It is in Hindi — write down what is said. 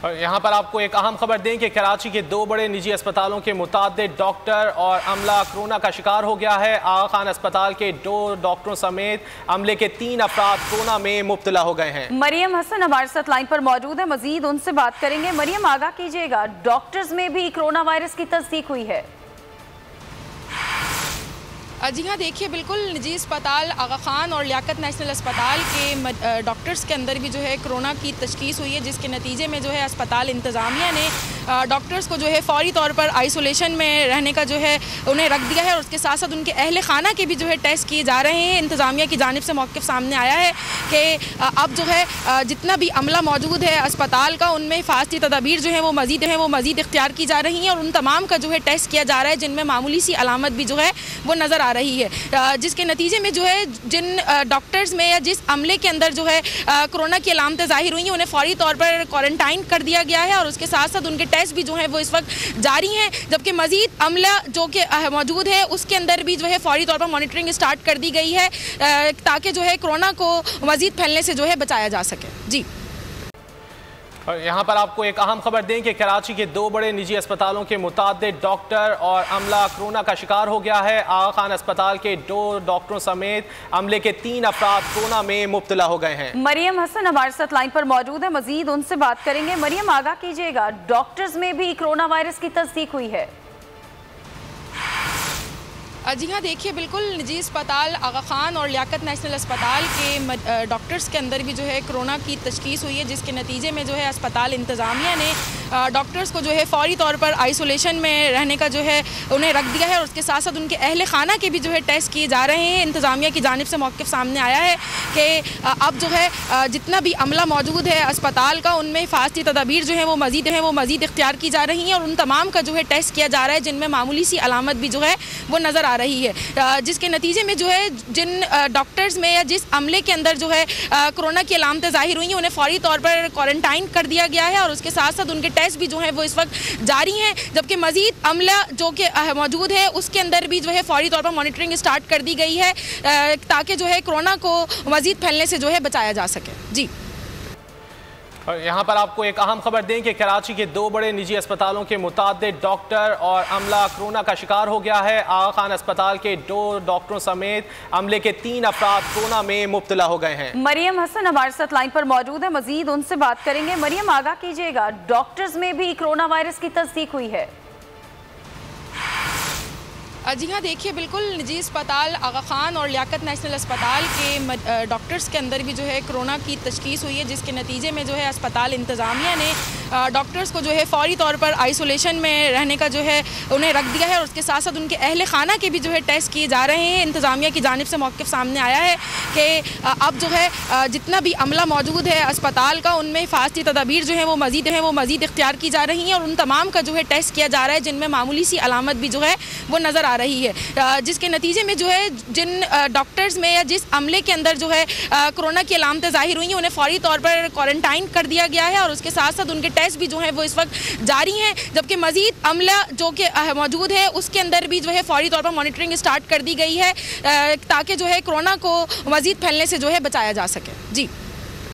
और यहाँ पर आपको एक अहम खबर दें कि कराची के 2 बड़े निजी अस्पतालों के मुतादिद डॉक्टर और अमला कोरोना का शिकार हो गया है। आगा खान अस्पताल के 2 डॉक्टरों समेत अमले के 3 अफराद कोरोना में मुब्तला हो गए हैं। मरियम हसन हमारे साथ लाइन पर मौजूद है, मजीद उनसे बात करेंगे। मरियम, आगाह कीजिएगा, डॉक्टर्स में भी कोरोना वायरस की तस्दीक हुई है? जी हाँ, देखिए बिल्कुल निजी अस्पताल आगा खान और लियाकत नेशनल अस्पताल के डॉक्टर्स के अंदर भी जो है कोरोना की तशखीस हुई है, जिसके नतीजे में जो है अस्पताल इंतज़ामिया ने डॉक्टर्स को जो है फ़ौरी तौर पर आइसोलेशन में रहने का जो है उन्हें रख दिया है और उसके साथ साथ उनके अहल खाना के भी जो है टेस्ट किए जा रहे हैं। इंतज़ामिया की जानिब से मौक़िफ़ सामने आया है कि अब जो है जितना भी अमला मौजूद है अस्पताल का, उनमें हिफाजती तदाबीर जो है वो मज़ीद इख्तियार की जा रही हैं और उन तमाम का जो है टेस्ट किया जा रहा है, जिनमें मामूली सी अलामत भी जो है वो नज़र आ रही है, जिसके नतीजे में जो है जिन डॉक्टर्स में या जिस अमले के अंदर जो है कोरोना की अलामतें ज़ाहिर हुई हैं, उन्हें फ़ौरी तौर पर क्वारंटाइन कर दिया गया है और उसके साथ साथ उनके टेस्ट भी जो है वो इस वक्त जारी हैं, जबकि मज़ीद अमला जो कि मौजूद है उसके अंदर भी जो है फ़ौरी तौर पर मॉनिटरिंग स्टार्ट कर दी गई है ताकि जो है कोरोना को मज़ीद फैलने से जो है बचाया जा सके। जी, और यहाँ पर आपको एक अहम खबर दें कि कराची के 2 बड़े निजी अस्पतालों के मुतादिद डॉक्टर और अमला कोरोना का शिकार हो गया है। आगा खान अस्पताल के 2 डॉक्टरों समेत अमले के 3 अफराद कोरोना में मुब्तला हो गए हैं। मरियम हसन हमारे साथ लाइन पर मौजूद है, मजीद उनसे बात करेंगे। मरियम, आगाह कीजिएगा, डॉक्टर्स में भी कोरोना वायरस की तस्दीक हुई है? जी हाँ, देखिए बिल्कुल निजी अस्पताल आगा खान और लियाकत नेशनल अस्पताल के डॉक्टर्स के अंदर भी जो है कोरोना की तशखीस हुई है, जिसके नतीजे में जो है अस्पताल इंतज़ामिया ने डॉक्टर्स को जो है फ़ौरी तौर पर आइसोलेशन में रहने का जो है उन्हें रख दिया है और उसके साथ साथ उनके अहल खाना के भी जो है टेस्ट किए जा रहे हैं। इंतज़ामिया की जानिब से मौक़िफ़ सामने आया है कि अब जो है जितना भी अमला मौजूद है अस्पताल का, उनमें हिफाजती तदाबीर जो है वो मज़ीद इख्तियार की जा रही हैं और उन तमाम का जो है टेस्ट किया जा रहा है, जिनमें मामूली सी अलामत भी जो है वो नज़र आ रही है, जिसके नतीजे में जो है जिन डॉक्टर्स में या जिस अमले के अंदर जो है कोरोना की अलामतें ज़ाहिर हुई हैं, उन्हें फ़ौरी तौर पर क्वारंटाइन कर दिया गया है और उसके साथ साथ उनके टेस्ट भी जो है वो इस वक्त जारी हैं, जबकि मज़ीद अमला जो कि मौजूद है उसके अंदर भी जो है फ़ौरी तौर पर मॉनिटरिंग स्टार्ट कर दी गई है ताकि जो है कोरोना को मज़ीद फैलने से जो है बचाया जा सके। जी, और यहाँ पर आपको एक अहम खबर दें कि कराची के 2 बड़े निजी अस्पतालों के मुतादिद डॉक्टर और अमला कोरोना का शिकार हो गया है। आगा खान अस्पताल के 2 डॉक्टरों समेत अमले के 3 अफराद कोरोना में मुब्तला हो गए हैं। मरियम हसन हमारे साथ लाइन पर मौजूद है, मजीद उनसे बात करेंगे। मरियम, आगाह कीजिएगा, डॉक्टर्स में भी कोरोना वायरस की तस्दीक हुई है? जी हाँ, देखिए बिल्कुल निजी अस्पताल आगा खान और लियाकत नेशनल अस्पताल के डॉक्टर्स के अंदर भी जो है कोरोना की तशखीस हुई है, जिसके नतीजे में जो है अस्पताल इंतज़ामिया ने डॉक्टर्स को जो है फ़ौरी तौर पर आइसोलेशन में रहने का जो है उन्हें रख दिया है और उसके साथ साथ उनके अहल खाना के भी जो है टेस्ट किए जा रहे हैं। इंतज़ामिया की जानिब से मौक़िफ़ सामने आया है कि अब जो है जितना भी अमला मौजूद है अस्पताल का, उनमें हिफाजती तदाबीर जो है वो मज़ीद इख्तियार की जा रही हैं और उन तमाम का जो है टेस्ट किया जा रहा है, जिनमें मामूली सी अलामत भी जो है वो नज़र आ रही है, जिसके नतीजे में जो है जिन डॉक्टर्स में या जिस अमले के अंदर जो है कोरोना की अलामतें ज़ाहिर हुई हैं, उन्हें फ़ौरी तौर पर क्वारंटाइन कर दिया गया है और उसके साथ साथ उनके टेस्ट भी जो है वो इस वक्त जारी हैं, जबकि मज़ीद अमला जो कि मौजूद है उसके अंदर भी जो है फ़ौरी तौर पर मॉनिटरिंग स्टार्ट कर दी गई है ताकि जो है कोरोना को मज़ीद फैलने से जो है बचाया जा सके। जी।